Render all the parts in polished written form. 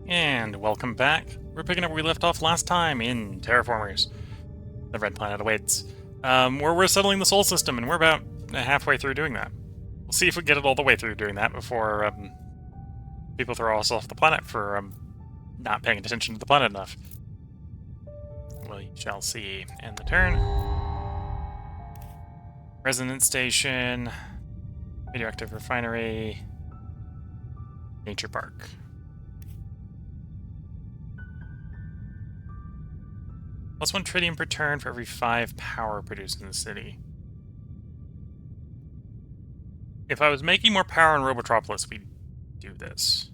And welcome back. We're picking up where we left off last time in Terraformers. The Red Planet awaits. Where we're settling the Sol system, and we're about halfway through doing that. We'll see if we get it all the way through doing that before people throw us off the planet for not paying attention to the planet enough. We shall see. End the turn. Resonance Station. Radioactive Refinery. Nature Park. +1 tritium per turn for every 5 power produced in the city. If I was making more power in Robotropolis, we'd do this.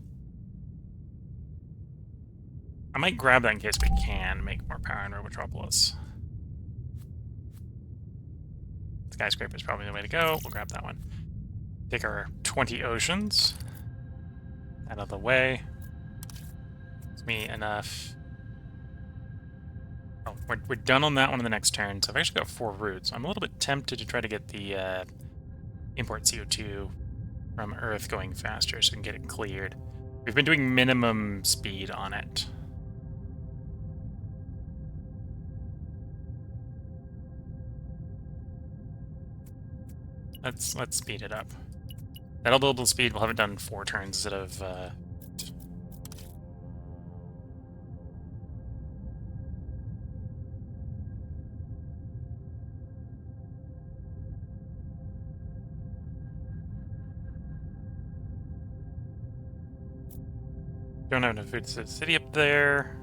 I might grab that in case we can make more power in Robotropolis. Skyscraper is probably the way to go. We'll grab that one. Take our 20 oceans out of the way. Gives me enough. Oh, we're done on that one in the next turn, so I've actually got 4 routes. I'm a little bit tempted to try to get the import CO2 from Earth going faster so we can get it cleared. We've been doing minimum speed on it. Let's speed it up. That'll build the speed. We'll have it done 4 turns instead of don't have enough food to city up there.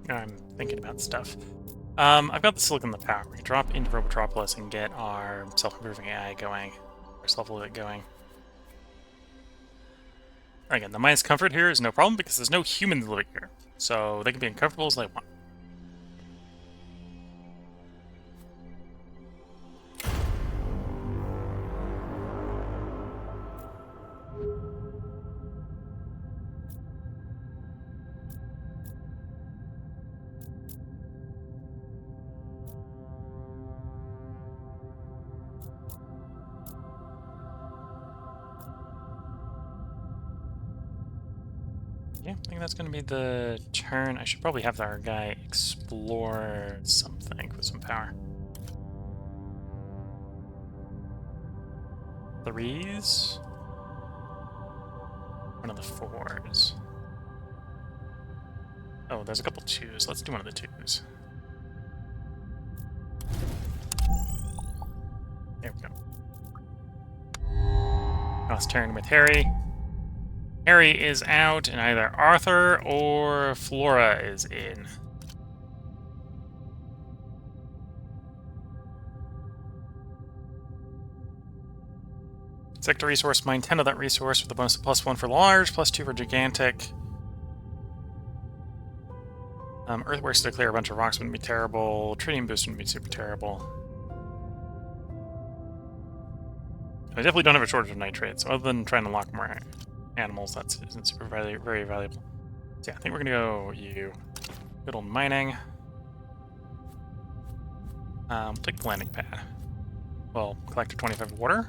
I'm thinking about stuff. I've got the silicon in the power. We can drop into Robotropolis and get our self-improving AI going, our self-limit going. Again, the minus comfort here is no problem because there's no humans living here, so they can be uncomfortable as they want. Yeah, I think that's going to be the turn. I should probably have our guy explore something with some power. 3s. One of the 4s. Oh, there's a couple 2s. Let's do one of the 2s. There we go. Last turn with Harry. Harry is out, and either Arthur or Flora is in. Sector resource, mine 10 of that resource with a bonus of +1 for large, +2 for gigantic. Earthworks to clear a bunch of rocks wouldn't be terrible. Tritium boost wouldn't be super terrible. I definitely don't have a shortage of nitrate, so other than trying to lock more animals, that isn't super very valuable. So yeah, I think we're gonna go you. Good old mining. We'll take the landing pad. Well, collect 25 water.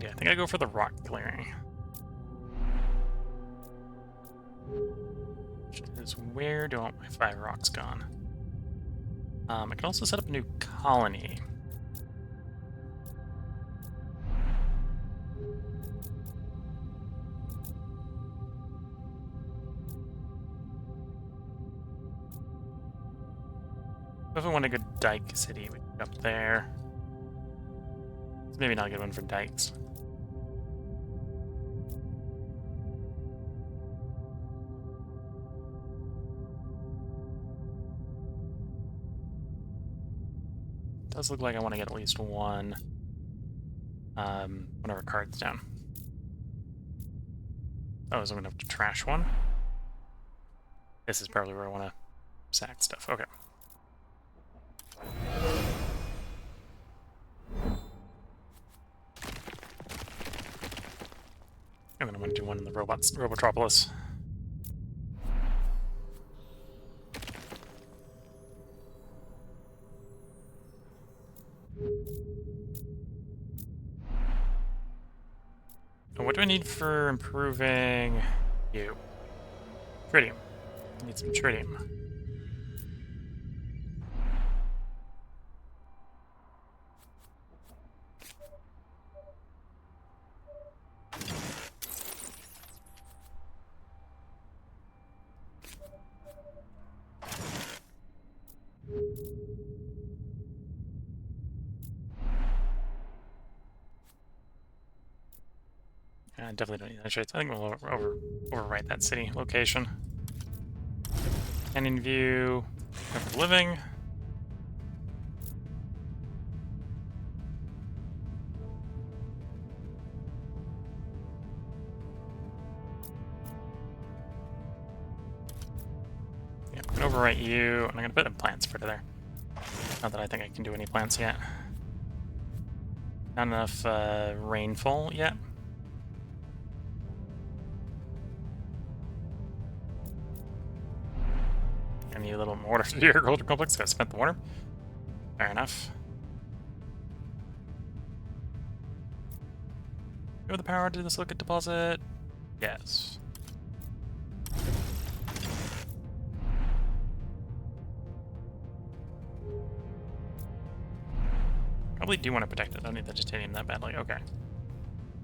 Yeah, I think I go for the rock clearing. Which is where do I want my 5 rocks gone? I can also set up a new colony. If I want a good dike city, we can up there. It's maybe not a good one for dikes. does look like I want to get at least one of our cards down. Oh, so I'm going to have to trash one. This is probably where I want to sack stuff. Okay. And then I'm going to do one in the Robotropolis. And what do I need for improving you? Tritium. I need some tritium. I definitely don't need that shit. I think we'll overwrite that city location. Canyon view, cover living. Yeah, I'm gonna overwrite you, and I'm gonna put in plants for there. Not that I think I can do any plants yet. Not enough rainfall yet. I need a little more water for the agriculture complex. Got spent the water. Fair enough. Do we have the power to do the silicate deposit? Yes. Probably do want to protect it. I don't need the titanium that badly. Okay.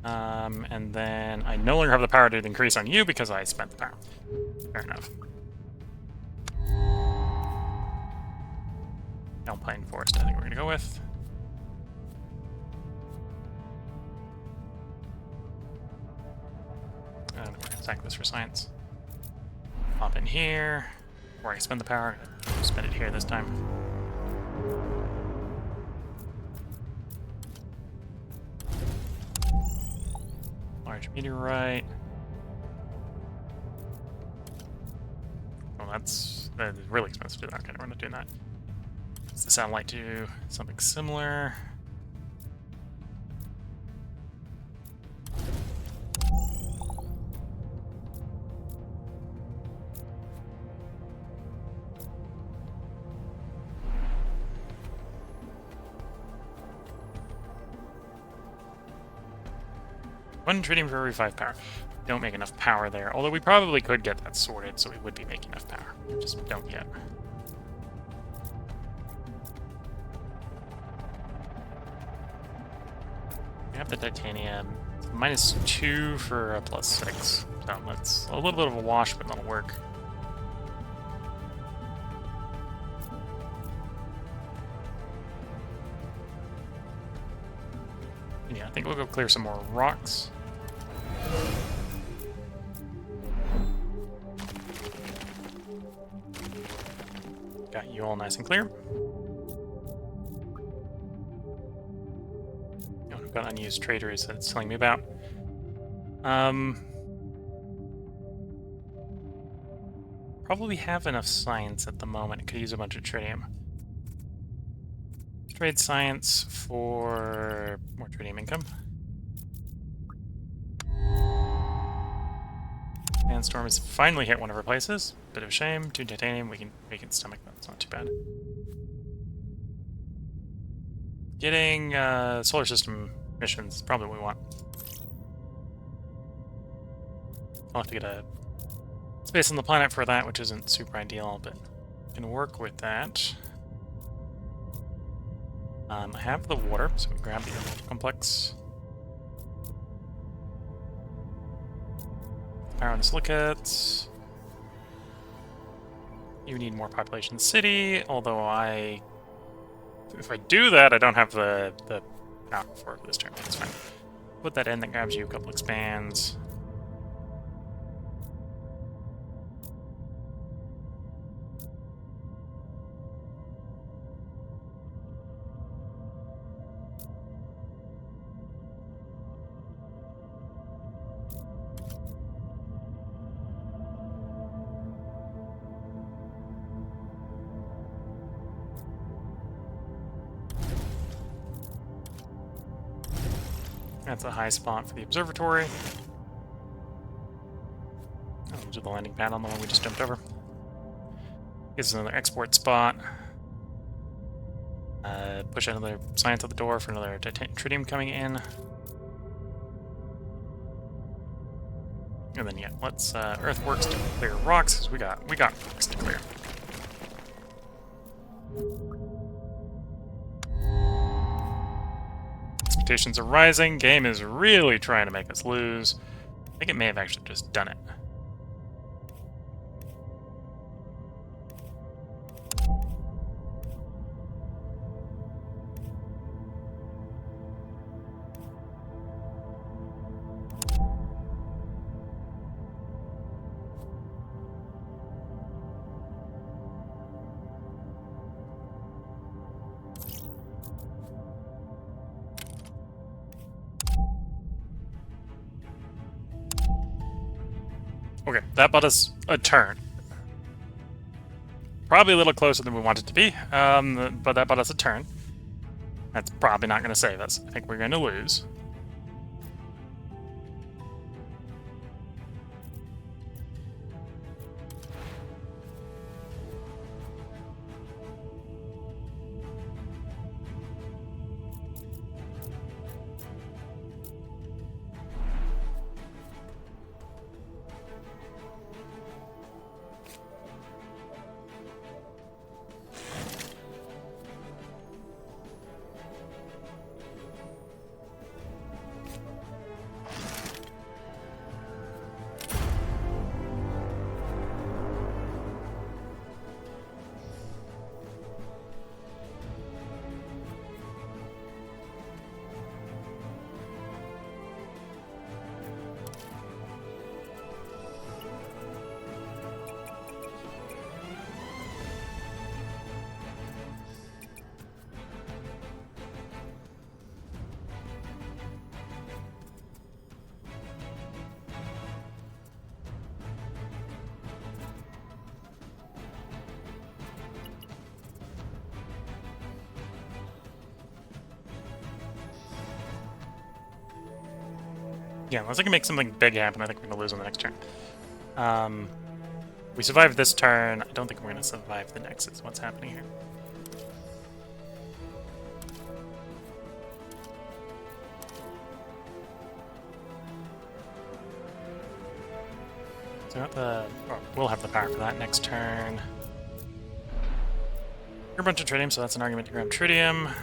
And then I no longer have the power to increase on you because I spent the power. Fair enough. Alpine Forest, I think we're going to go with. And we're going to sack this for science. Pop in here. Where I spend the power. Spend it here this time. Large meteorite. Oh, that's really expensive to do that. Okay, we're not doing that. Does the satellite do something similar? One tritium for every 5 power. Don't make enough power there. Although we probably could get that sorted, so we would be making enough power. We just don't yet. We have the titanium. It's -2 for a +6. So that's a little bit of a wash, but that'll work. Yeah, I think we'll go clear some more rocks. Got you all nice and clear. Oh, I've got unused traders that it's telling me about. Probably have enough science at the moment. Could use a bunch of tritium. Trade science for more tritium income. Sandstorm has finally hit one of our places. Bit of a shame. 2 titanium. We can stomach that. It's not too bad. Getting solar system missions is probably what we want. I'll have to get a space on the planet for that, which isn't super ideal, but can work with that. I have the water, so we grab the agriculture complex. Power on the silicates. You need more population city, although if I do that, I don't have the power for it this turn. That's fine. Put that in, that grabs you a couple expands. That's a high spot for the observatory. Oh, we'll do the landing pad on the one we just jumped over. Gives us another export spot. Push another science at the door for another tritium coming in. And then yeah, let's earthworks to clear rocks, because we got rocks to clear. Expectations are rising. Game is really trying to make us lose. I think it may have actually just done it. Okay, that bought us a turn. Probably a little closer than we wanted to be, but that bought us a turn. That's probably not going to save us. I think we're going to lose. Yeah, unless I can make something big happen, I think we're going to lose on the next turn. We survived this turn. I don't think we're going to survive the next, is what's happening here. So we'll have the power for that next turn. You're a bunch of tritium, so that's an argument to grab tritium.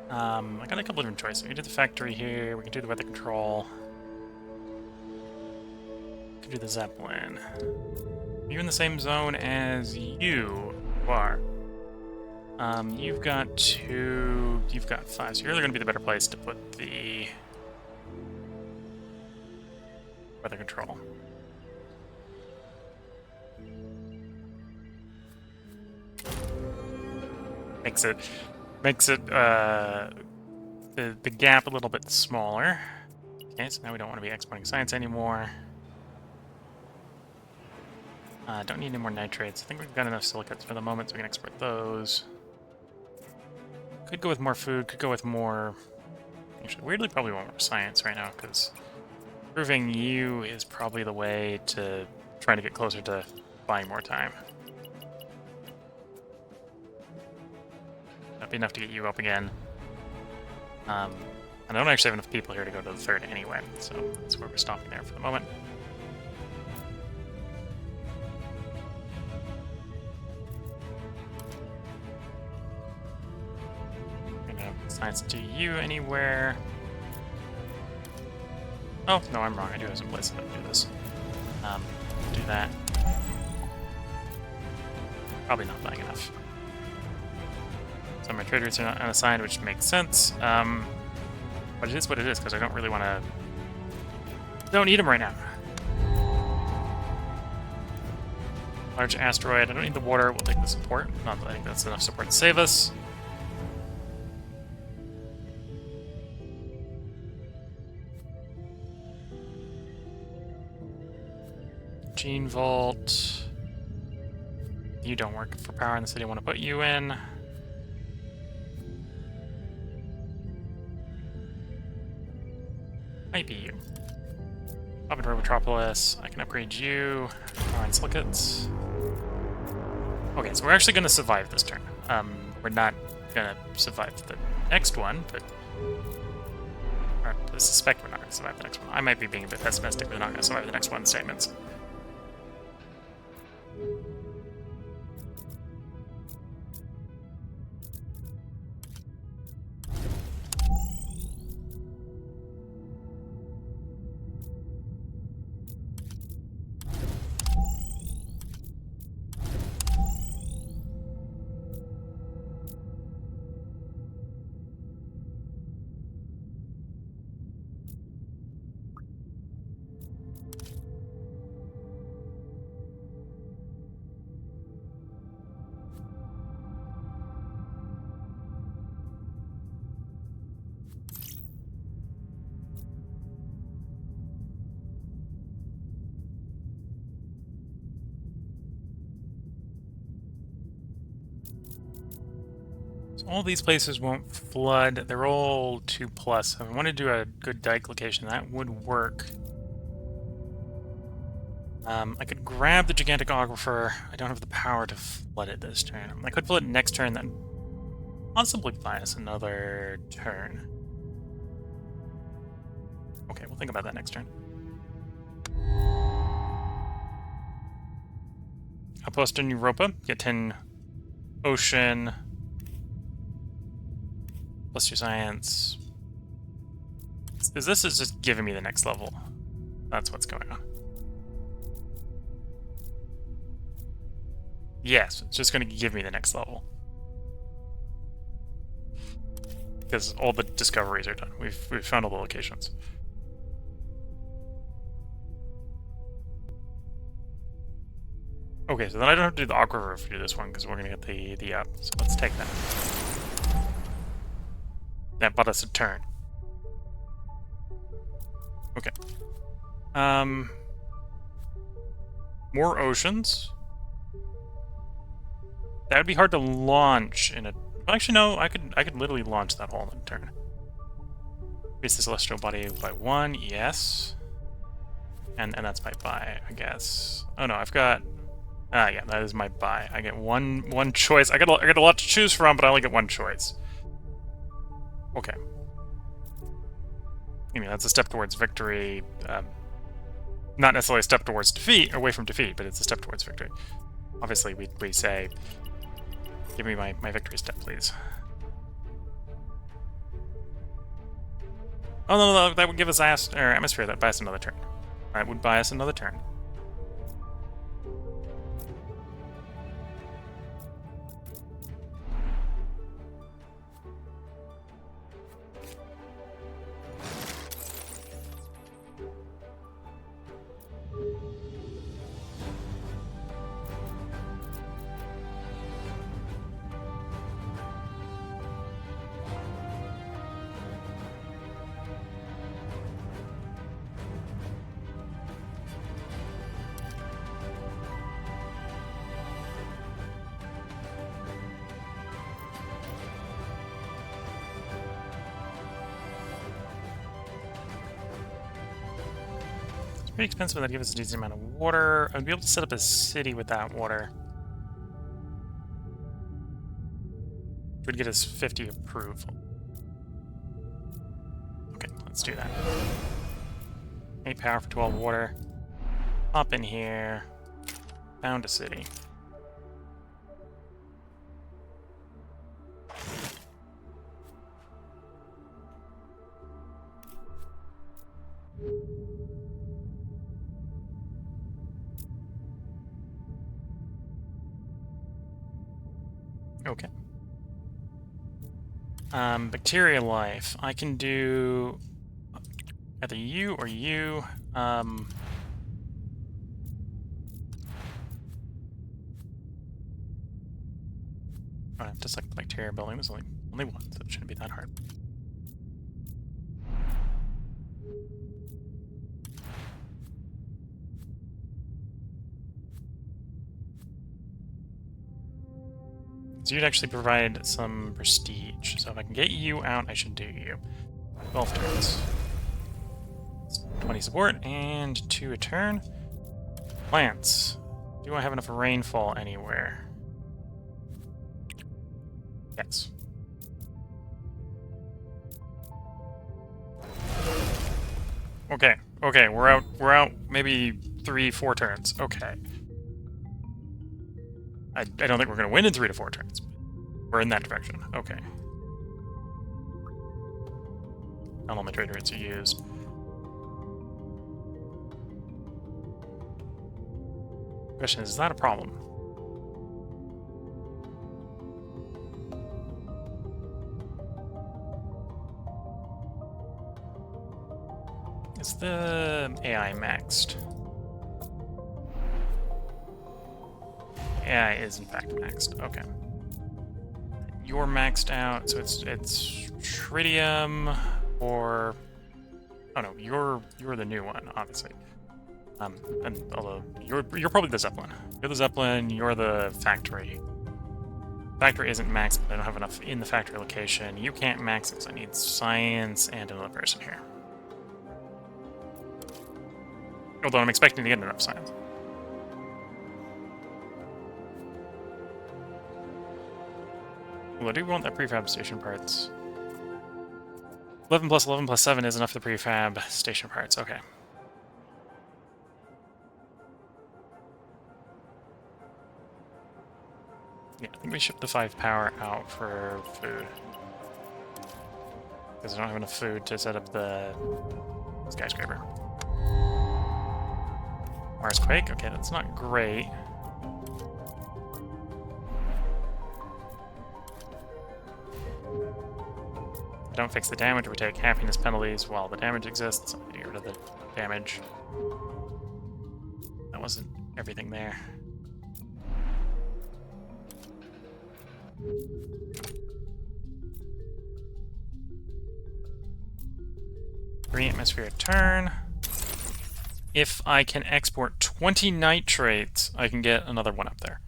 I got a couple different choices. We can do the factory here, we can do the weather control. We can do the Zeppelin. Are you in the same zone as you are? You've got 2, you've got 5, so you're really going to be the better place to put the weather control. Makes it the gap a little bit smaller. Okay, so now we don't want to be exporting science anymore. Don't need any more nitrates. I think we've got enough silicates for the moment, so we can export those. Could go with more food, could go with more... Actually, weirdly, probably want more science right now, because improving you is probably the way to try to get closer to buying more time. That'd be enough to get you up again. And I don't actually have enough people here to go to the third anyway, so that's where we're stopping there for the moment. Science to you anywhere. Oh, no, I'm wrong. I do have some places that do this. Do that. Probably not buying enough. So my trade routes are not unassigned, which makes sense. But it is what it is, because I don't really want to... Don't need them right now. Large asteroid. I don't need the water. We'll take the support. Not that I think that's enough support to save us. Gene Vault. You don't work for power in the city. I want to put you in. Metropolis. I can upgrade you. Iron Silicates. Okay, so we're actually going to survive this turn. We're not going to survive the next one, but... Or I suspect we're not going to survive the next one. I might be being a bit pessimistic. We're not going to survive the next one statements. All these places won't flood. They're all 2+. So if I want to do a good dike location, that would work. I could grab the gigantic aquifer. I don't have the power to flood it this turn. I could flood it next turn, then possibly buy us another turn. Okay, we'll think about that next turn. Outpost in Europa. Get 10 ocean. Plus 2 science. This is just giving me the next level. That's what's going on. Yes, it's just going to give me the next level. Because all the discoveries are done. We've found all the locations. Okay, so then I don't have to do the aquifer if we do this one, because we're going to get the up. So let's take that. That bought us a turn. Okay. More oceans. That would be hard to launch in a... Actually, no, I could literally launch that whole in a turn. Increase the celestial body by 1, yes. And that's my buy, I guess. Oh no, I've got... yeah, that is my buy. I get one choice. I got a lot to choose from, but I only get one choice. Okay. I mean, that's a step towards victory. Not necessarily a step towards defeat, away from defeat, but it's a step towards victory. Obviously, we say, give me my victory step, please. Oh, no, that would give us atmosphere. That buy us another turn. That would buy us another turn. Pretty expensive, but that'd give us a decent amount of water. I'd be able to set up a city with that water. It would get us 50 approval. Okay, let's do that. 8 power for 12 water. Hop in here. Found a city. Okay. Bacteria life. I can do either you or you. Just like the bacteria building, there's only one, so it shouldn't be that hard. So you'd actually provide some prestige. So if I can get you out, I should do you. 12 turns. 20 support, and 2 a turn. Plants. Do I have enough rainfall anywhere? Yes. Okay, okay, we're out maybe 3-4 turns. Okay. I don't think we're gonna win in 3 to 4 turns. We're in that direction. Okay. Not all my trade rates are used. Question is that a problem? Is the AI maxed? AI is in fact maxed. Okay. You're maxed out, so it's tritium or oh no, you're the new one, obviously. And although you're probably the Zeppelin. You're the Zeppelin. You're the factory. Factory isn't maxed, but I don't have enough in the factory location. You can't max it, so I need science and another person here. Although I'm expecting to get enough science. Well, I do want that prefab station parts. 11 plus 11 plus 7 is enough for the prefab station parts. Okay. Yeah, I think we ship the 5 power out for food. Because I don't have enough food to set up the skyscraper. Mars Quake? Okay, that's not great. If I don't fix the damage, we take happiness penalties while the damage exists. I'm gonna get rid of the damage. That wasn't everything there. Three atmosphere a turn. If I can export 20 nitrates, I can get another one up there.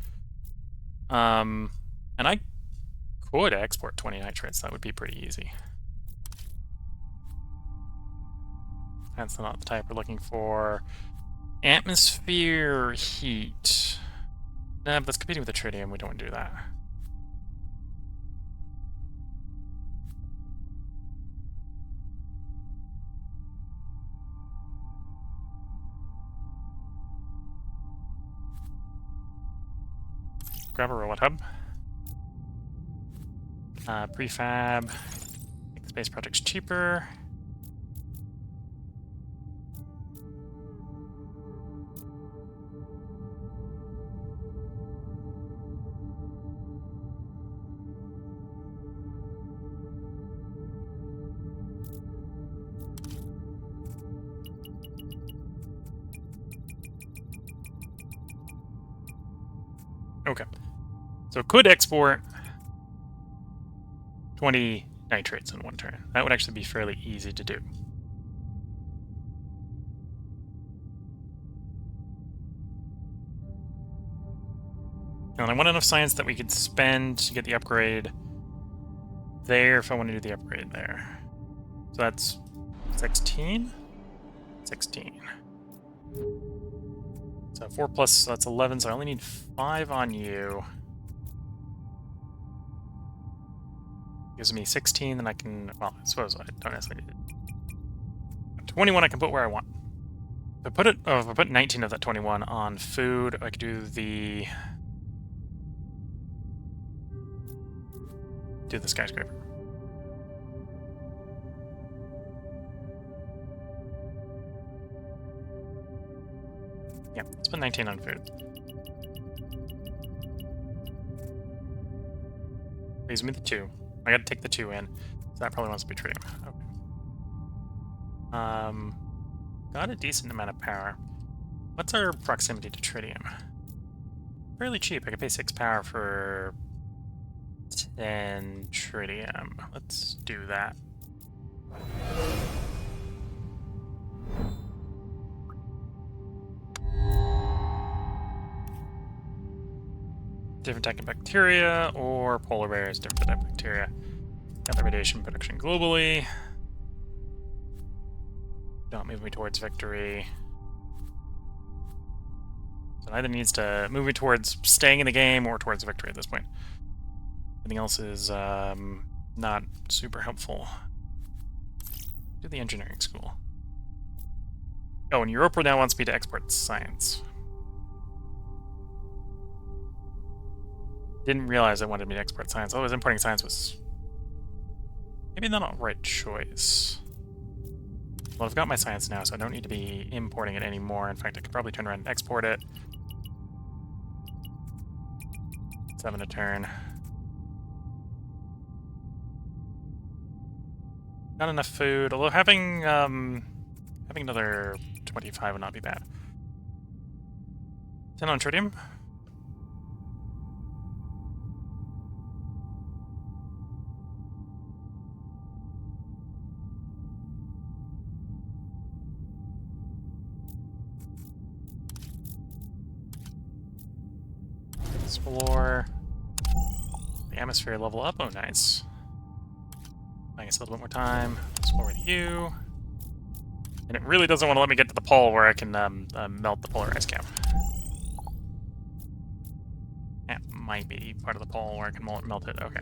And I could export 20 nitrates. That would be pretty easy. That's not the type we're looking for. Atmosphere heat. Nah, but that's competing with the tritium. We don't want to do that. Grab a robot hub. Prefab. Make the space projects cheaper. Okay. So it could export 20 nitrates in one turn. That would actually be fairly easy to do. And I want enough science that we could spend to get the upgrade there if I want to do the upgrade there. So that's 16? 16. So 4 plus, so that's 11, so I only need 5 on you. Gives me 16, then I can, well, I suppose I don't necessarily need it. 21 I can put where I want. If I put it, oh, if I put 19 of that 21 on food, I could do the skyscraper. Yeah, let's put 19 on food. Leaves me the 2. I gotta take the 2 in. So that probably wants to be tritium. Okay. Got a decent amount of power. What's our proximity to tritium? Fairly cheap. I could pay 6 power for 10 tritium. Let's do that. Different type of bacteria, or polar bears, different type of bacteria. Got the radiation production globally. Don't move me towards victory. So it either needs to move me towards staying in the game or towards victory at this point. Anything else is not super helpful. Do the engineering school. Oh, and Europa now wants me to export science. Didn't realize it wanted me to export science. Otherwise, importing science was maybe not a right choice. Well, I've got my science now, so I don't need to be importing it anymore. In fact, I could probably turn around and export it. 7 a turn. Not enough food, although having another 25 would not be bad. 10 on tritium. Explore. The atmosphere level up. Oh, nice. I guess a little bit more time. Explore with you. And it really doesn't want to let me get to the pole where I can melt the polar ice cap. That might be part of the pole where I can melt it. Okay.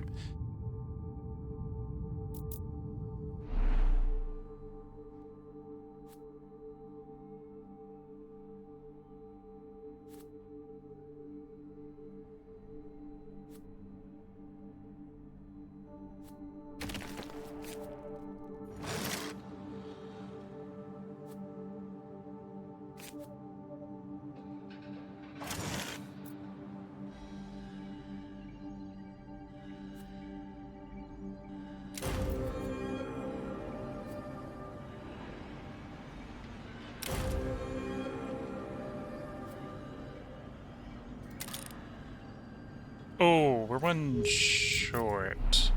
Oh, we're one short.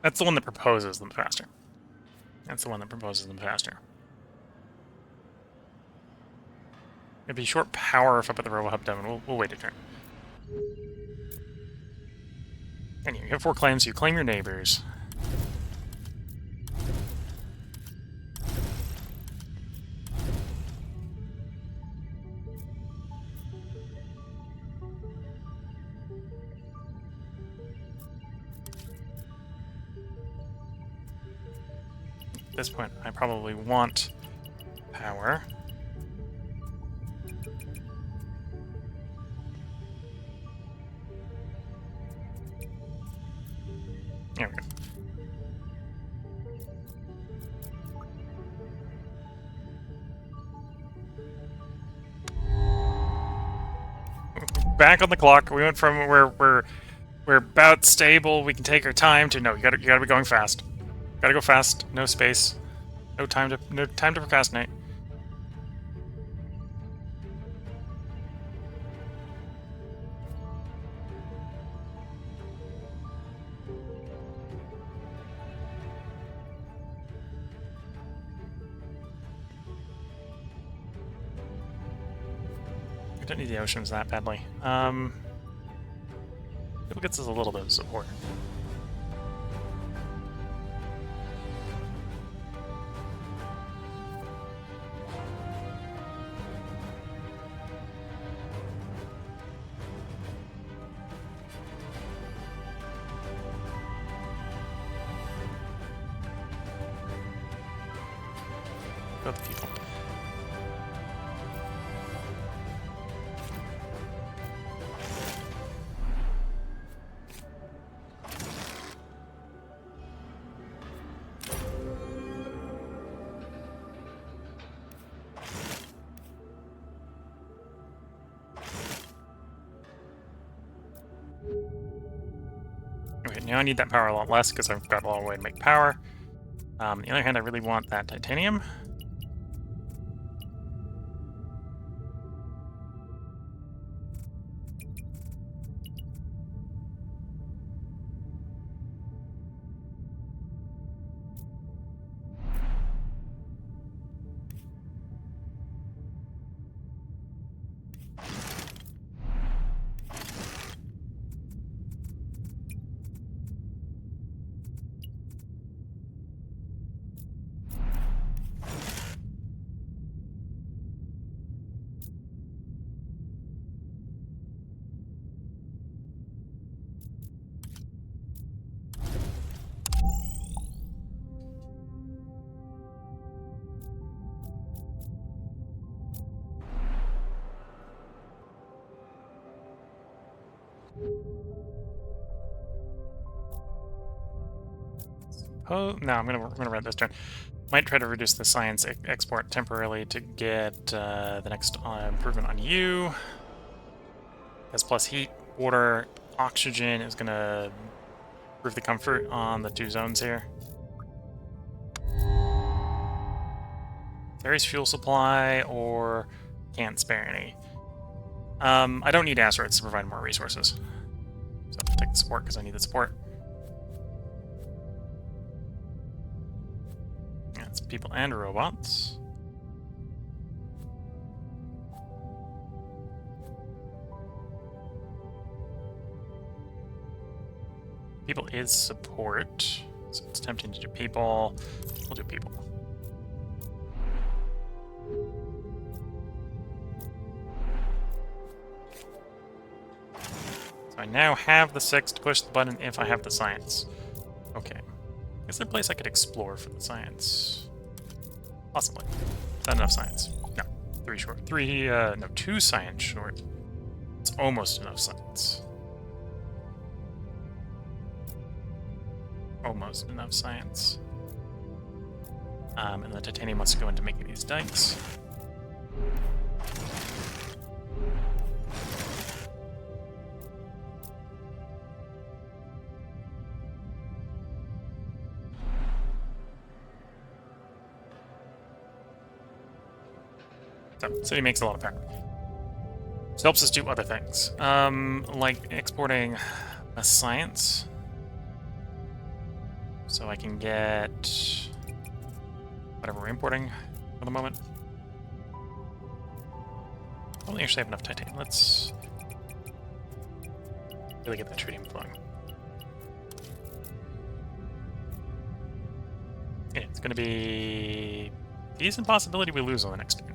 That's the one that proposes them faster. That's the one that proposes them faster. It'd be short power if I put the Robo Hub down. We'll wait a turn. And you have 4 claims, so you claim your neighbors. At this point, I probably want power. There we go. Back on the clock. We went from we're about stable, we can take our time, to no, you gotta be going fast. Gotta go fast, no space. No time to procrastinate. I don't need the oceans that badly. It gets us a little bit of support. Both people. Okay, now I need that power a lot less because I've got a long way to make power. On the other hand, I really want that titanium. Oh no, I'm gonna run this turn. Might try to reduce the science export temporarily to get the next improvement on you. As plus heat, water, oxygen is gonna improve the comfort on the 2 zones here. There is fuel supply, or can't spare any. I don't need asteroids to provide more resources. So I'll take the support because I need the support. That's people and robots. People is support, so it's tempting to do people. We'll do people. So I now have the 6 to push the button if I have the science. Okay. Is there a place I could explore for the science? Possibly. Is that enough science? No. 3 short. 2 science short. It's almost enough science. Almost enough science. And the titanium wants to go into making these dikes. So, city makes a lot of power. This helps us do other things. Like exporting a science. So I can get whatever we're importing for the moment. I don't actually have enough titanium. Let's really get the tritium flowing. Yeah, it's going to be a decent possibility we lose on the next turn.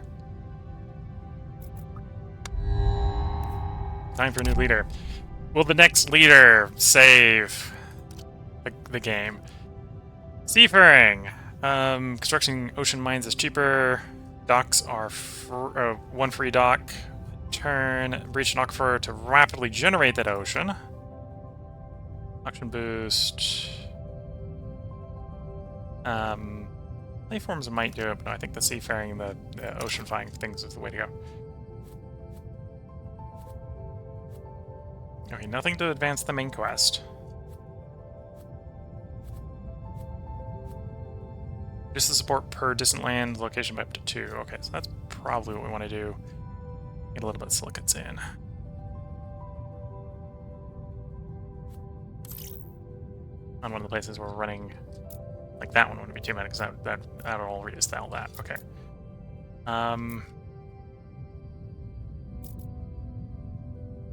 Time for a new leader. Will the next leader save the game? Seafaring. Constructing ocean mines is cheaper. Docks are one free dock. Turn. Breach an aquifer to rapidly generate that ocean. Auction boost. Terraformers might do it, but no, I think the seafaring, the ocean-fying things is the way to go. Okay, nothing to advance the main quest. Just the support per distant land location by up to 2. Okay, so that's probably what we want to do. Get a little bit of silicates in. On one of the places where we're running, like that one wouldn't be too bad because that'll all reduce all that. Okay.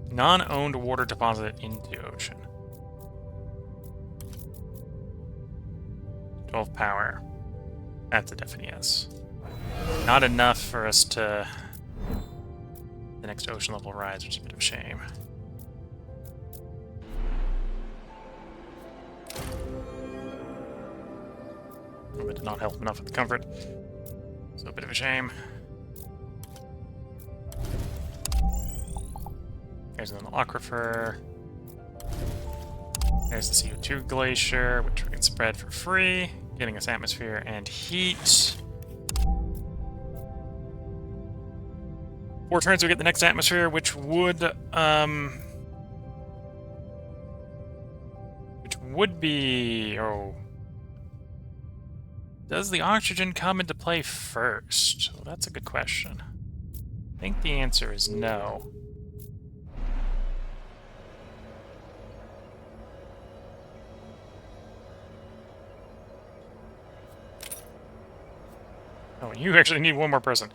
Non-owned water deposit into ocean. 12 power. That's a definite yes. Not enough for us to the next ocean level rise, which is a bit of a shame. But did not help enough with the comfort. So a bit of a shame. There's an aquifer. There's the CO2 glacier, which we can spread for free, getting us atmosphere and heat. 4 turns we get the next atmosphere, which would be... Oh. Does the oxygen come into play first? Well, that's a good question. I think the answer is no. Oh, you actually need one more person.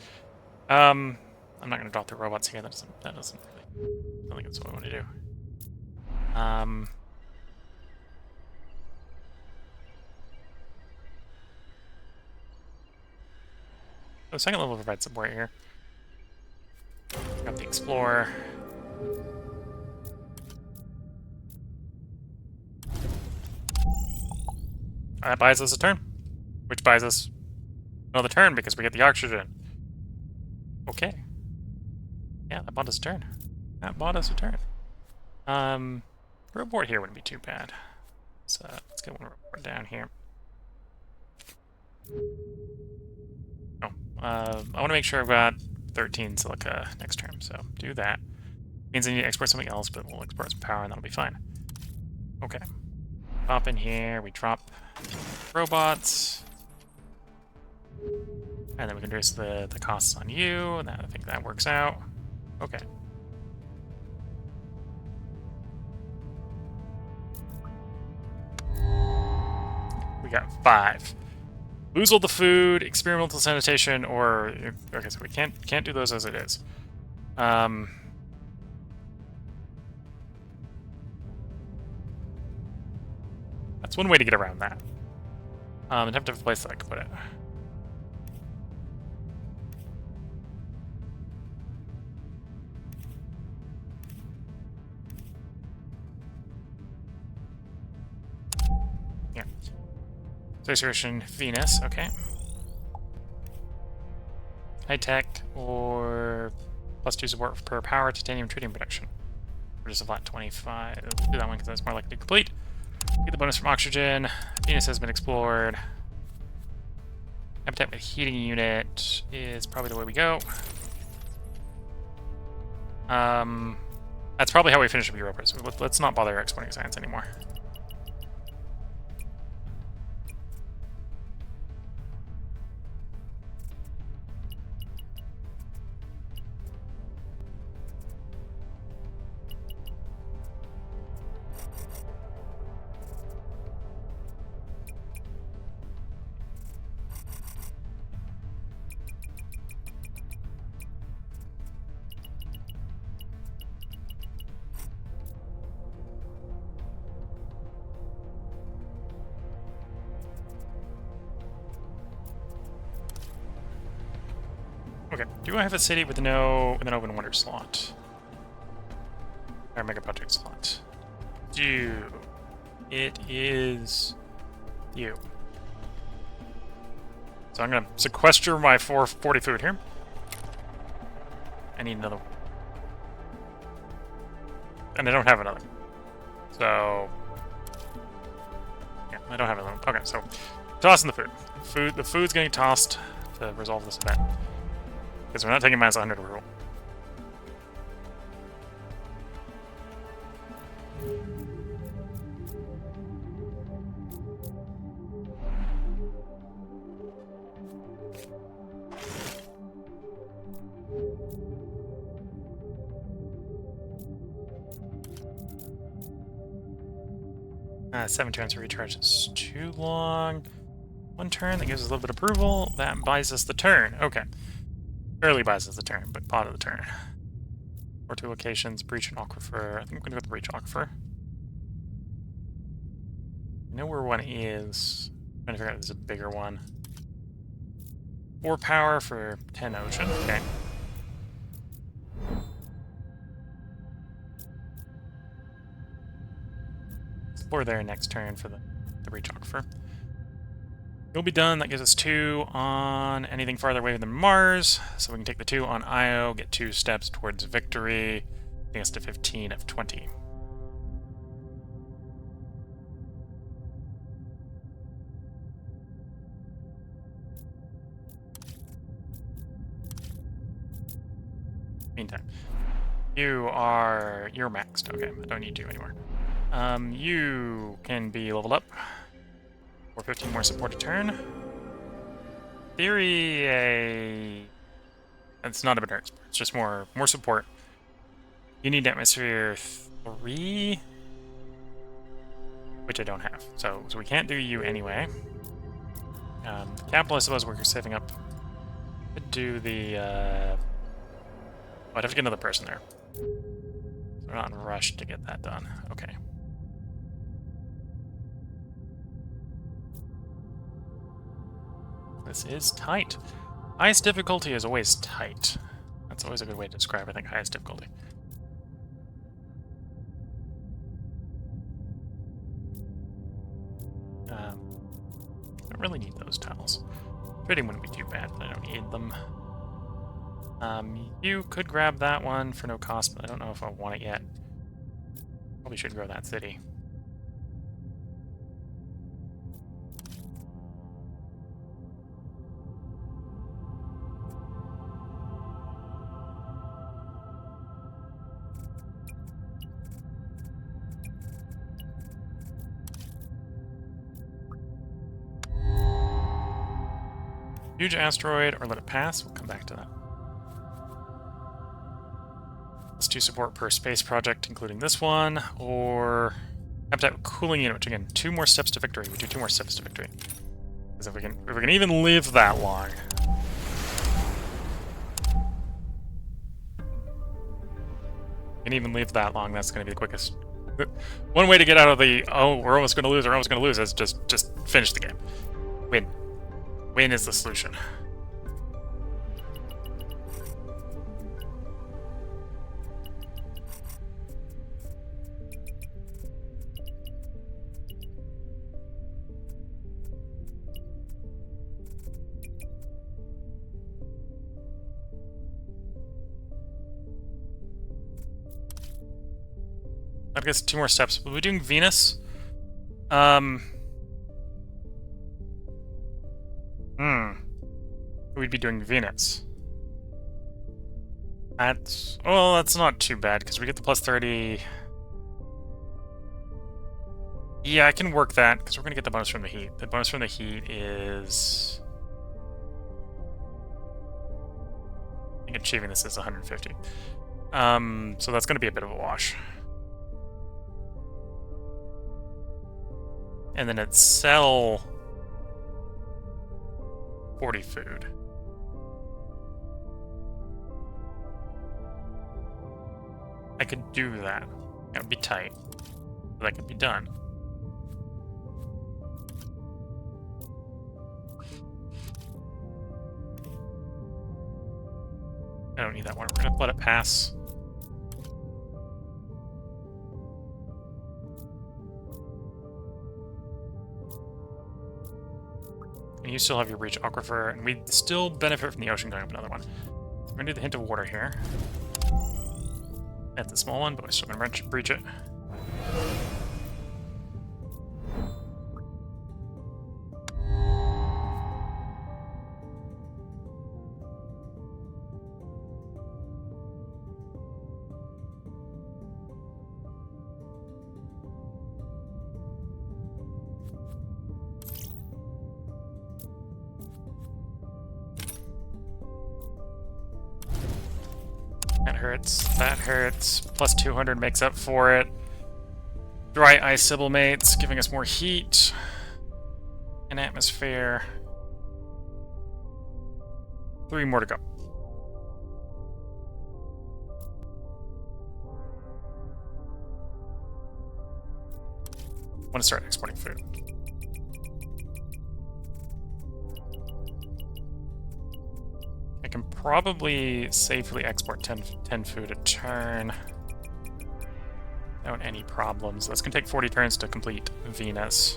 I'm not going to drop the robots here. That doesn't really... I don't think that's what I want to do. So second level provides support here. Got the Explorer. That buys us a turn. Which buys us another turn because we get the oxygen. Okay. Yeah, that bought us a turn. That bought us a turn. Report here wouldn't be too bad. So let's get one report down here. Oh, I want to make sure I've got 13 silica next term, so do that. Means I need to export something else, but we'll export some power and that'll be fine. Okay. Pop in here, we drop robots. And then we can reduce the costs on you, and I think that works out. Okay. We got 5. Lose all the food, experimental sanitation, or okay, so we can't do those as it is. That's one way to get around that. I'd have to have a place that I could put it. Yeah. Space Ocean, Venus, okay. High tech or +2 support per power titanium tritium production. Or just a flat 25. We'll do that one because that's more likely to complete. Get the bonus from oxygen. Venus has been explored. Habitat with heating unit is probably the way we go. That's probably how we finish up Europa. So let's not bother exporting science anymore. Okay, do I have a city with an open wonder slot? Or mega project slot? Do. It is you. So I'm gonna sequester my 440 food here. I need another one. And I don't have another. So yeah, I don't have another one. Okay, so tossing the food. The food's getting tossed to resolve this event. Because we're not taking minus 100 rule. Seven turns to recharge is too long. One turn, that gives us a little bit of approval. That buys us the turn. Okay. Barely buys us the turn, but pot of the turn. Or 2 locations, breach and aquifer. I think I'm going to go with the breach aquifer. I know where one is. I'm trying to figure out if there's a bigger one. 4 power for 10 ocean. Okay. Explore there next turn for the breach aquifer. You'll be done. That gives us 2 on anything farther away than Mars. So we can take the 2 on Io, get 2 steps towards victory, getting us to 15 of 20. Meantime, you're maxed. Okay, I don't need you anymore. You can be leveled up. Or 15 more support a turn. Theory, it's not a better expert. It's just more support. You need atmosphere 3, which I don't have. So we can't do you anyway. Capital, I suppose we're saving up. Could do the. I'd have to get another person there. So we're not in a rush to get that done. Okay. This is tight. Highest difficulty is always tight. That's always a good way to describe, I think, highest difficulty. I don't really need those tiles. Trading wouldn't be too bad, but I don't need them. You could grab that one for no cost, but I don't know if I want it yet. Probably should grow that city. Huge asteroid, or let it pass. We'll come back to that. Let's do support per space project, including this one, or habitat cooling unit, which again, 2 more steps to victory. We do 2 more steps to victory. Because if we can even live that long. Can even live that long, that's going to be the quickest. One way to get out of the, oh, we're almost going to lose, is just finish the game. Win. Win is the solution. I guess 2 more steps. Will we be doing Venus? We'd be doing Venus. That's not too bad, because we get the plus 30. Yeah, I can work that, because we're going to get the bonus from the heat. The bonus from the heat is... I think achieving this is 150. So that's going to be a bit of a wash. And then it's sell 40 food. I could do that. That would be tight. But that could be done. I don't need that one. We're gonna let it pass. And you still have your breach aquifer, and we still benefit from the ocean going up another one. So we're gonna do the hint of water here. That's a small one, but we're still gonna breach it. That hurts. Plus 200 makes up for it. Dry ice sublimates, giving us more heat and atmosphere. 3 more to go. I want to start exporting food. I can probably safely export 10 food a turn without any problems. That's going to take 40 turns to complete Venus.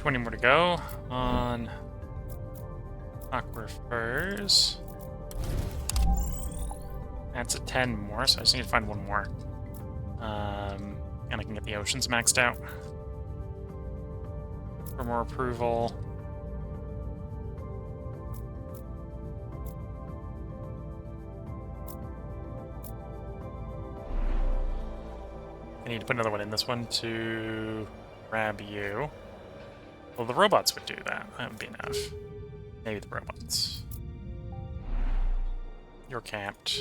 More to go on aquifers. That's a 10 more, so I just need to find 1 more. And I can get the oceans maxed out for more approval. I need to put another one in this one to grab you. Well, the robots would do that. That would be enough. Maybe the robots. You're camped.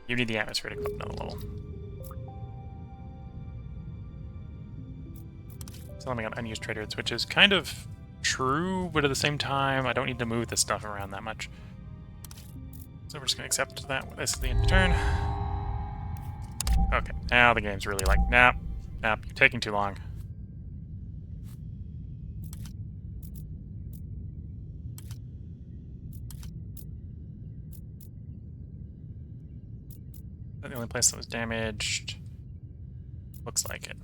You need the atmosphere to go up another level. So let me got unused trader, which is kind of true, but at the same time, I don't need to move this stuff around that much. So we're just going to accept that this is the end of the turn. Okay, now the game's really like, nap, you're taking too long. Is that the only place that was damaged? Looks like it.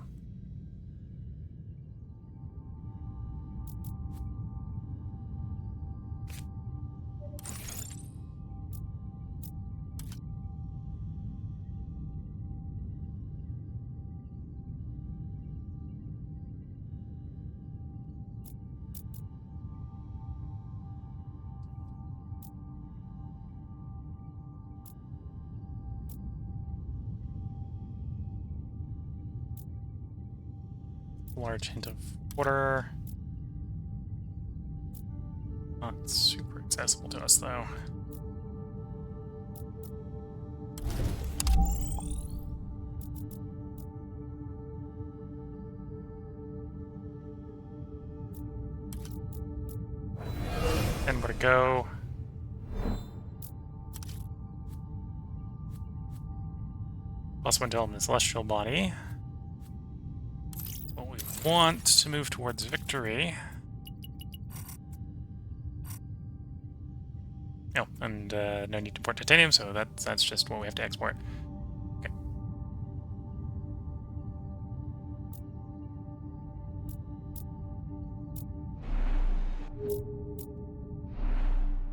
Large hint of water. Not super accessible to us, though. And where to go? Also went in the celestial body. What we want to move towards victory. Oh, and no need to import titanium, so that's just what we have to export. Okay.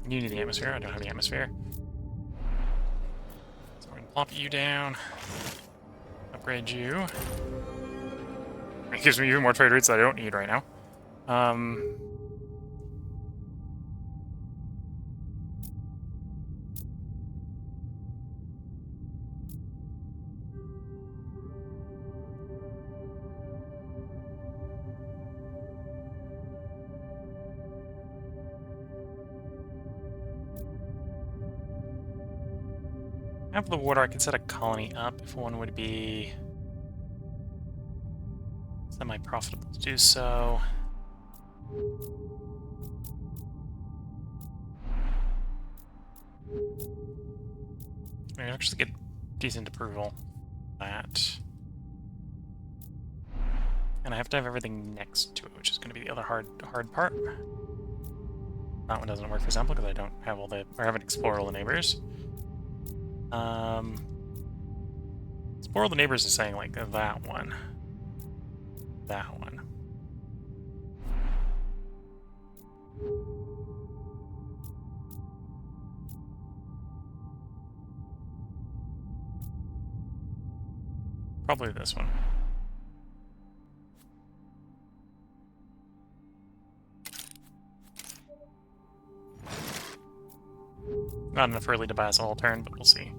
You need the atmosphere. I don't have the atmosphere. So we're gonna plop you down. Upgrade you. It gives me even more trade rates that I don't need right now. After the water, I can set a colony up if one would be semi-profitable to do so. I actually get decent approval for that. And I have to have everything next to it, which is going to be the other hard part. That one doesn't work, for example, because I don't have all the, or haven't explored all the neighbors. Explore all the neighbors is saying like that one. That one. Probably this one. Not enough early to buy us a whole turn, but we'll see.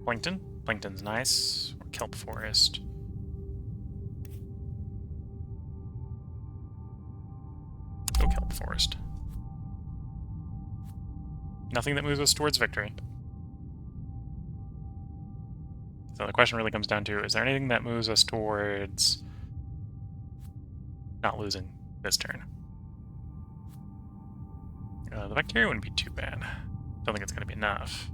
Plankton. Plankton's nice. Or kelp forest. Go kelp forest. Nothing that moves us towards victory. So the question really comes down to, is there anything that moves us towards not losing this turn? The bacteria wouldn't be too bad. Don't think it's going to be enough.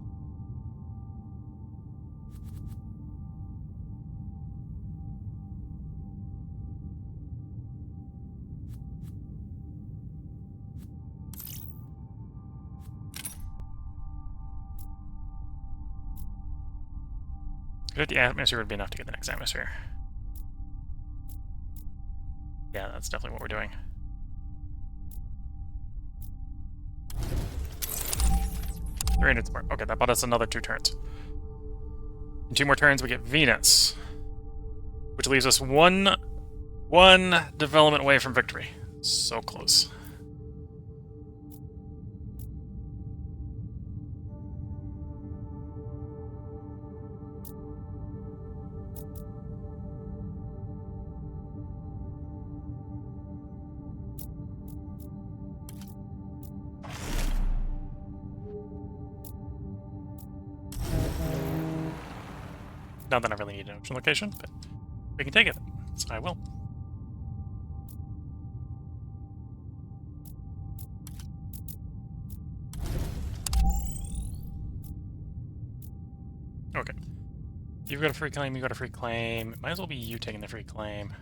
The atmosphere would be enough to get the next atmosphere. Yeah, that's definitely what we're doing. Okay, that bought us another 2 turns. In 2 more turns, we get Venus, which leaves us one development away from victory. So close. Not that I really need an ocean location, but we can take it, so I will. Okay. You've got a free claim, you've got a free claim. It might as well be you taking the free claim.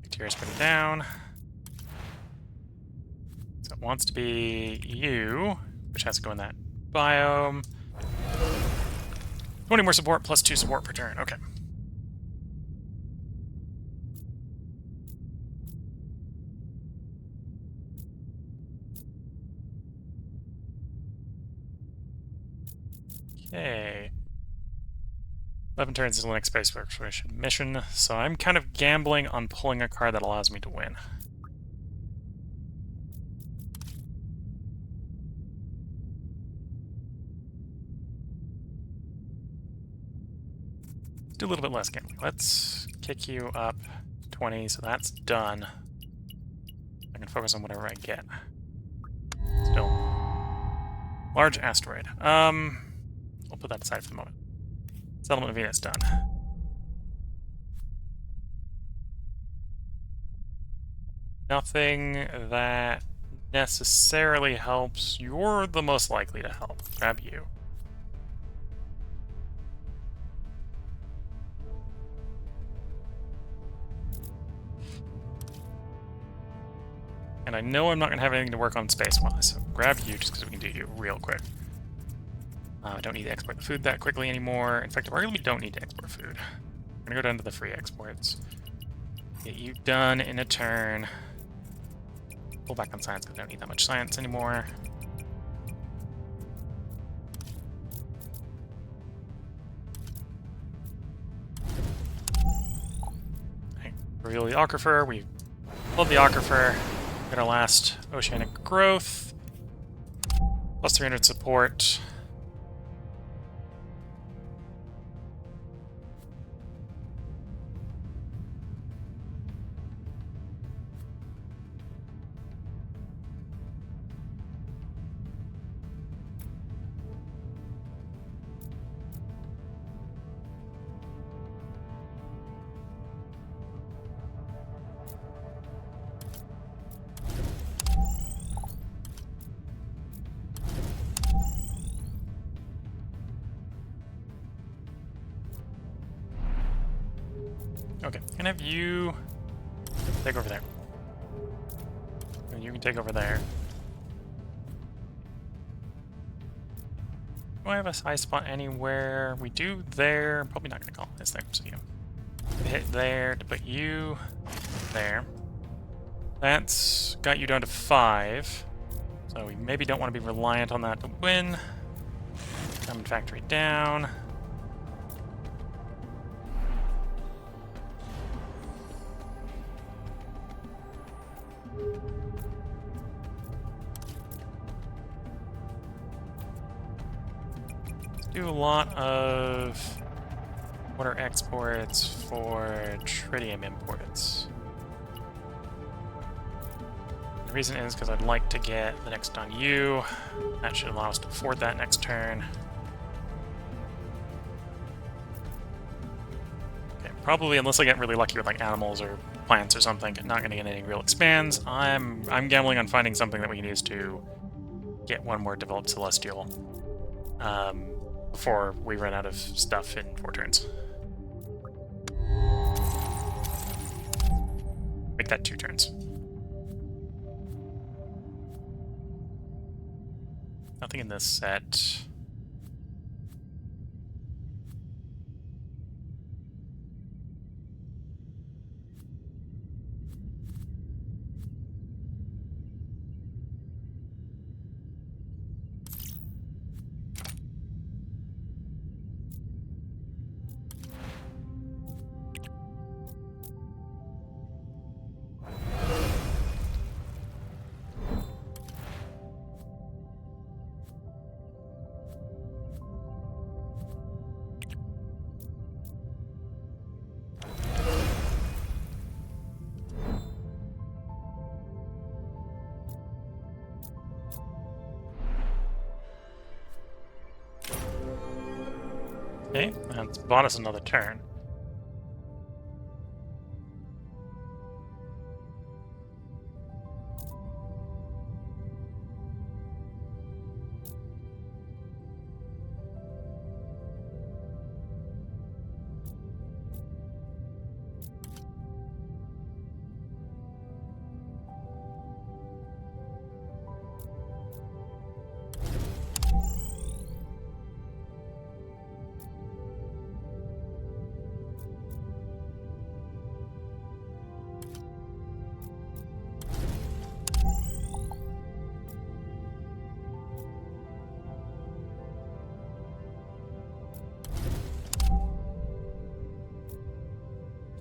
Bacteria's put it down. So it wants to be you, which has to go in that biome. 20 more support plus 2 support per turn. Okay. Okay. 11 turns is the next space exploration mission, so I'm kind of gambling on pulling a card that allows me to win. Let's do a little bit less gambling. Let's kick you up 20, so that's done. I can focus on whatever I get. Still. Large asteroid. We'll put that aside for the moment. Settlement of Venus done. Nothing that necessarily helps. You're the most likely to help. Grab you. And I know I'm not going to have anything to work on space-wise, so grab you just because we can do you real quick. I don't need to export the food that quickly anymore. In fact, I really don't need to export food. I'm going to go down to the free exports. Get you done in a turn. Pull back on science because I don't need that much science anymore. Okay. Reveal the aquifer. We love the aquifer. Get our last oceanic growth. Plus 300 support. Okay, can I have you take over there? And you can take over there. Do I have a high spot anywhere? We do there. Probably not going to call this there, so you hit there to put you there. That's got you down to 5. So we maybe don't want to be reliant on that to win. Diamond factory down. Do a lot of water exports for tritium imports. The reason is because I'd like to get the next on you. That should allow us to afford that next turn. Okay, probably unless I get really lucky with like animals or plants or something, not going to get any real expands. I'm gambling on finding something that we can use to get one more developed celestial. Before we run out of stuff in 4 turns. Make that 2 turns. Nothing in this set. Okay, that's bought us another turn.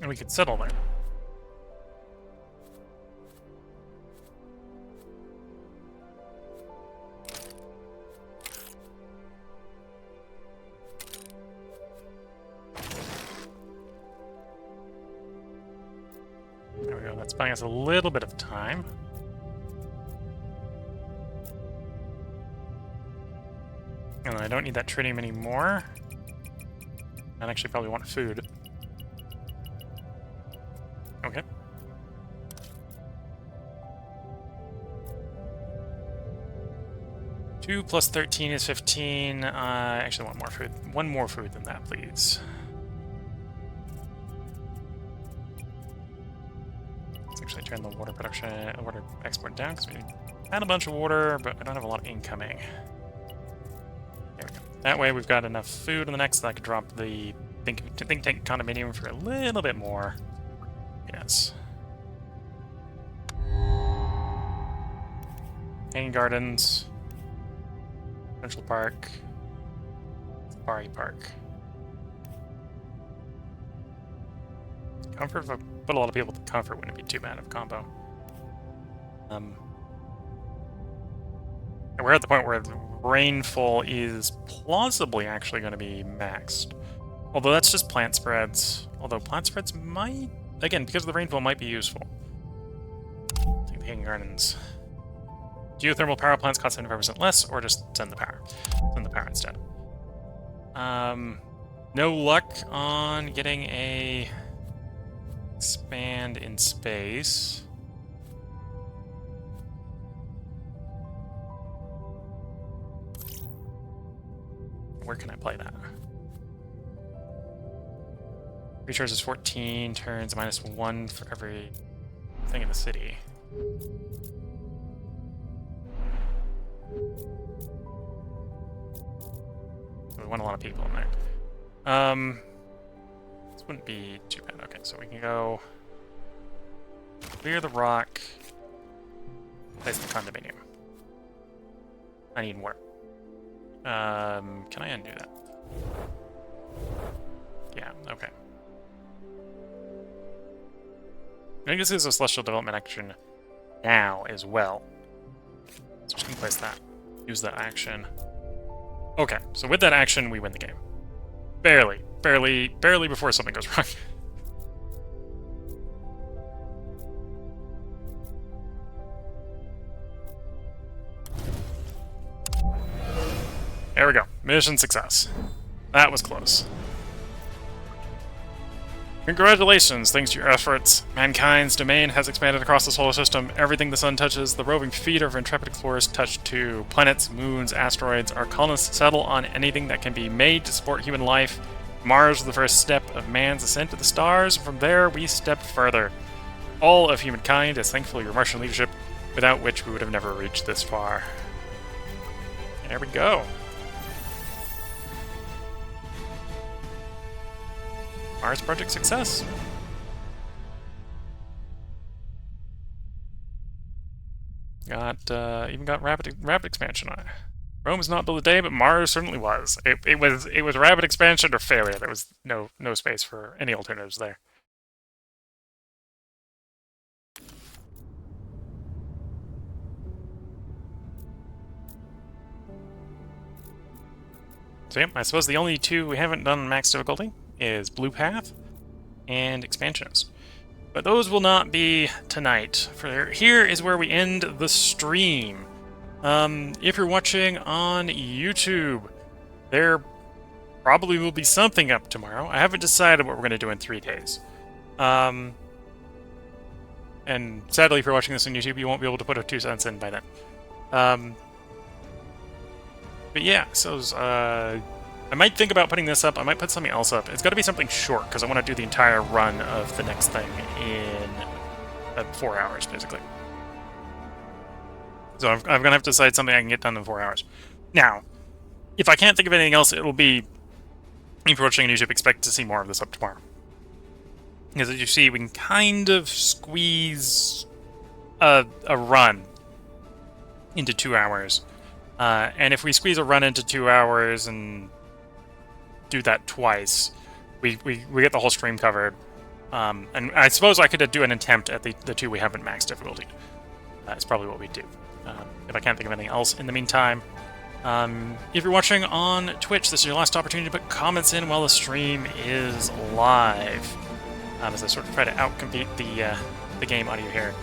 And we could settle there. There we go, that's buying us a little bit of time. And I don't need that tritium anymore. I actually probably want food. Okay. Two plus 13 is 15. I actually want more food. One more food than that, please. Let's actually turn the water production, water export down, because we had a bunch of water, but I don't have a lot of incoming. There we go. That way we've got enough food in the next that I could drop the think tank condominium for a little bit more. Yes. Hanging Gardens. Central Park. Safari Park. Comfort, if I put a lot of people with comfort, wouldn't be too bad of a combo. We're at the point where the rainfall is plausibly actually going to be maxed. Although that's just plant spreads. Although plant spreads might, again, because of the rainfall, might be useful. Take the Hanging Gardens. Geothermal power plants cost 75% less, or just send the power. Send the power instead. No luck on getting a expand in space. Where can I play that? Recharge is 14 turns, -1 for every thing in the city. We want a lot of people in there. This wouldn't be too bad. Okay, so we can go clear the rock, place the condominium. I need more. Can I undo that? Yeah, okay. I think this is a celestial development action now as well. So just gonna place that. Use that action. Okay, so with that action, we win the game. Barely before something goes wrong. There we go. Mission success. That was close. Congratulations, thanks to your efforts, mankind's domain has expanded across the solar system. Everything the sun touches, the roving feet of intrepid explorers touch too. Planets, moons, asteroids, our colonists settle on anything that can be made to support human life. Mars was the first step of man's ascent to the stars, and from there we step further. All of humankind is thankful for your Martian leadership, without which we would have never reached this far. And there we go. Mars project success. Even got rapid expansion on it. Rome was not built a day, but Mars certainly was. It was rapid expansion or failure. There was no space for any alternatives there. So yeah, I suppose the only two we haven't done max difficulty is Blue Path and Expansionist. But those will not be tonight. For here is where we end the stream. If you're watching on YouTube, there Probably will be something up tomorrow. I haven't decided what we're going to do in 3 days. And sadly, if you're watching this on YouTube, you won't be able to put a 2 cents in by then. But yeah, so I might think about putting this up. I might put something else up. It's got to be something short, because I want to do the entire run of the next thing in 4 hours, basically. So I'm going to have to decide something I can get done in 4 hours. Now, if I can't think of anything else, it'll be, if you're watching on YouTube, expect to see more of this up tomorrow. Because as you see, we can kind of squeeze a run into 2 hours. And if we squeeze a run into 2 hours and do that twice, we get the whole stream covered. And I suppose I could do an attempt at the 2 we haven't maxed difficulty. That's probably what we do. If I can't think of anything else in the meantime. If you're watching on Twitch, this is your last opportunity to put comments in while the stream is live. As I sort of try to outcompete the game audio here.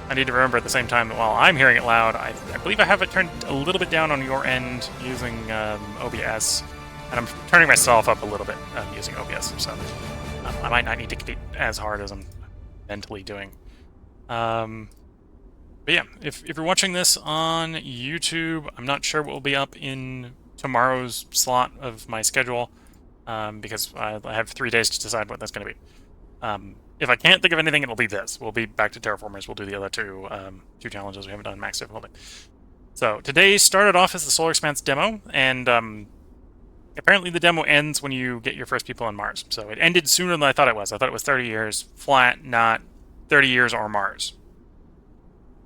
I need to remember at the same time that while I'm hearing it loud, I believe I have it turned a little bit down on your end using OBS, and I'm turning myself up a little bit using OBS, so I might not need to compete as hard as I'm mentally doing. But yeah, if you're watching this on YouTube, I'm not sure what will be up in tomorrow's slot of my schedule, because I have 3 days to decide what that's going to be. If I can't think of anything, it'll be this. We'll be back to Terraformers. We'll do the other two challenges we haven't done max difficulty. So today started off as the Solar Expanse demo, and apparently the demo ends when you get your first people on Mars. So it ended sooner than I thought it was. I thought it was 30 years flat, not 30 years or Mars.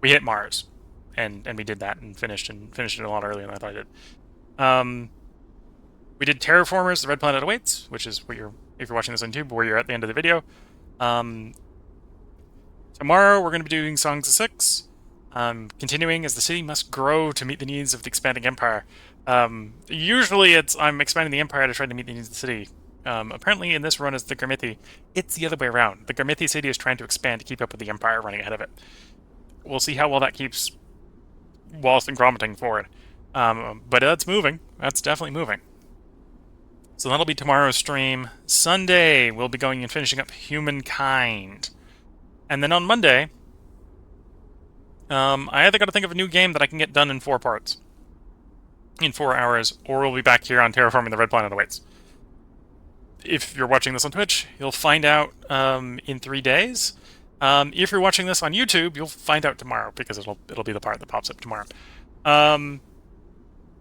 We hit Mars, and we did that and finished it a lot earlier than I thought I did. We did Terraformers, the Red Planet Awaits, which is what if you're watching this on YouTube, where you're at the end of the video. Tomorrow we're going to be doing Songs of Six, continuing as the city must grow to meet the needs of the expanding empire. Usually I'm expanding the empire to try to meet the needs of the city. Apparently in this run as the Garmithi, it's the other way around. The Garmithi city is trying to expand to keep up with the empire running ahead of it. We'll see how well that keeps Wallace and Grommeting forward. But that's moving. That's definitely moving. So that'll be tomorrow's stream. Sunday, we'll be going and finishing up Humankind. And then on Monday, I either got to think of a new game that I can get done in 4 parts. In 4 hours, or we'll be back here on Terraforming the Red Planet Awaits. If you're watching this on Twitch, you'll find out in 3 days. If you're watching this on YouTube, you'll find out tomorrow, because it'll be the part that pops up tomorrow.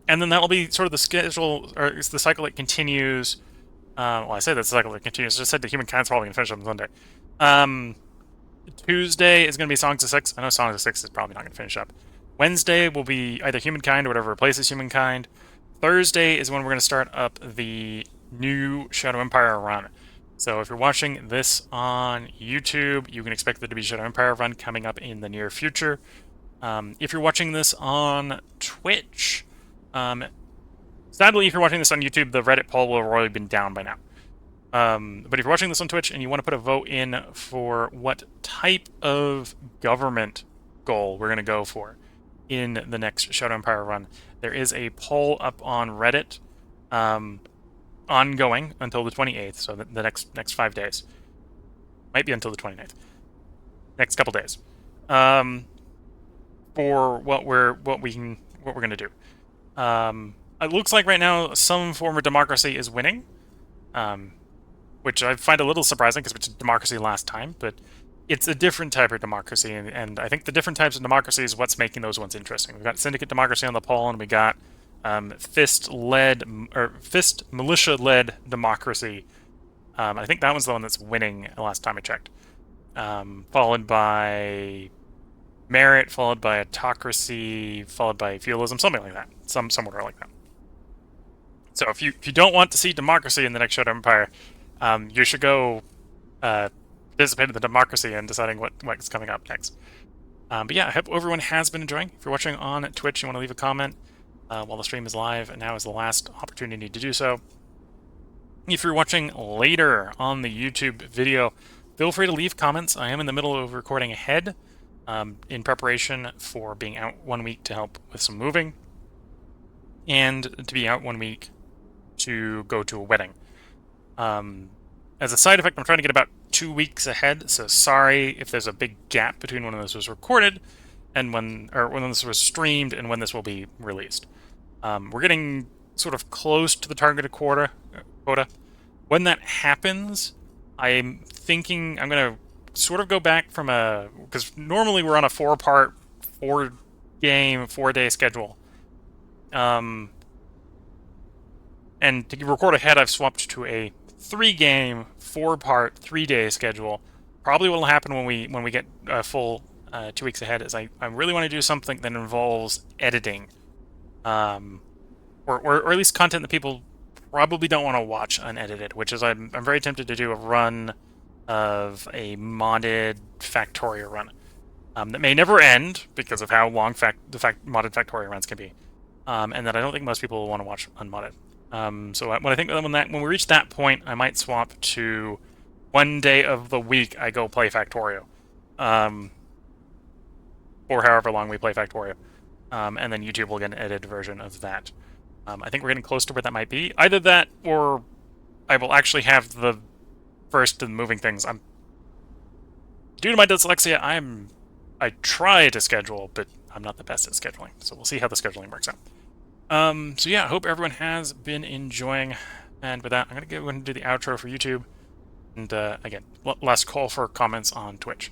And then that'll be sort of the schedule, or it's the cycle that continues. Well, I say that's the cycle that continues. I just said the Humankind's probably going to finish on Sunday. Tuesday is going to be Songs of Six. I know Songs of Six is probably not going to finish up. Wednesday will be either Humankind or whatever replaces Humankind. Thursday is when we're going to start up the new Shadow Empire run. So if you're watching this on YouTube, you can expect there to be a Shadow Empire run coming up in the near future. If you're watching this on Twitch, sadly, if you're watching this on YouTube, the Reddit poll will have already been down by now. But if you're watching this on Twitch and you want to put a vote in for what type of government goal we're going to go for in the next Shadow Empire run, there is a poll up on Reddit, ongoing until the 28th, so the next 5 days. Might be until the 29th. Next couple days. For what we're going to do. It looks like right now some form of democracy is winning, which I find a little surprising because it was democracy last time, but it's a different type of democracy, and I think the different types of democracy is what's making those ones interesting. We've got syndicate democracy on the poll, and we got fist militia-led democracy. I think that one's the one that's winning last time I checked. Followed by merit, followed by autocracy, followed by feudalism, something like that. Some order like that. So if you don't want to see democracy in the next Shadow Empire, you should go participate in the democracy and deciding what's coming up next. But yeah, I hope everyone has been enjoying. If you're watching on Twitch, you want to leave a comment while the stream is live, and now is the last opportunity to do so. If you're watching later on the YouTube video, feel free to leave comments. I am in the middle of recording ahead in preparation for being out 1 week to help with some moving, and to be out 1 week to go to a wedding. As a side effect, I'm trying to get about 2 weeks ahead, so sorry if there's a big gap between when this was recorded and when this was streamed and when this will be released. We're getting sort of close to the targeted quota. When that happens, I'm thinking I'm going to sort of go back from because normally we're on a 4-part, 4-game, 4-day schedule. And to record ahead, I've swapped to a 3-game, 4-part, 3-day schedule. Probably what will happen when we get a full 2 weeks ahead is I really want to do something that involves editing, or at least content that people probably don't want to watch unedited. Which is I'm very tempted to do a run of a modded Factorio run that may never end because of how long modded Factorio runs can be, and that I don't think most people will want to watch unmodded. So what I think when we reach that point, I might swap to 1 day of the week I go play Factorio, or however long we play Factorio, and then YouTube will get an edited version of that. I think we're getting close to where that might be. Either that, or I will actually have the first in moving things. Due to my dyslexia, I try to schedule, but I'm not the best at scheduling. So we'll see how the scheduling works out. So yeah, I hope everyone has been enjoying. And with that, I'm going to go and do the outro for YouTube. And again, last call for comments on Twitch.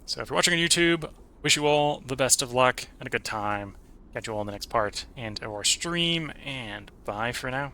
So if you're watching on YouTube, wish you all the best of luck and a good time. Catch you all in the next part and or stream, and bye for now.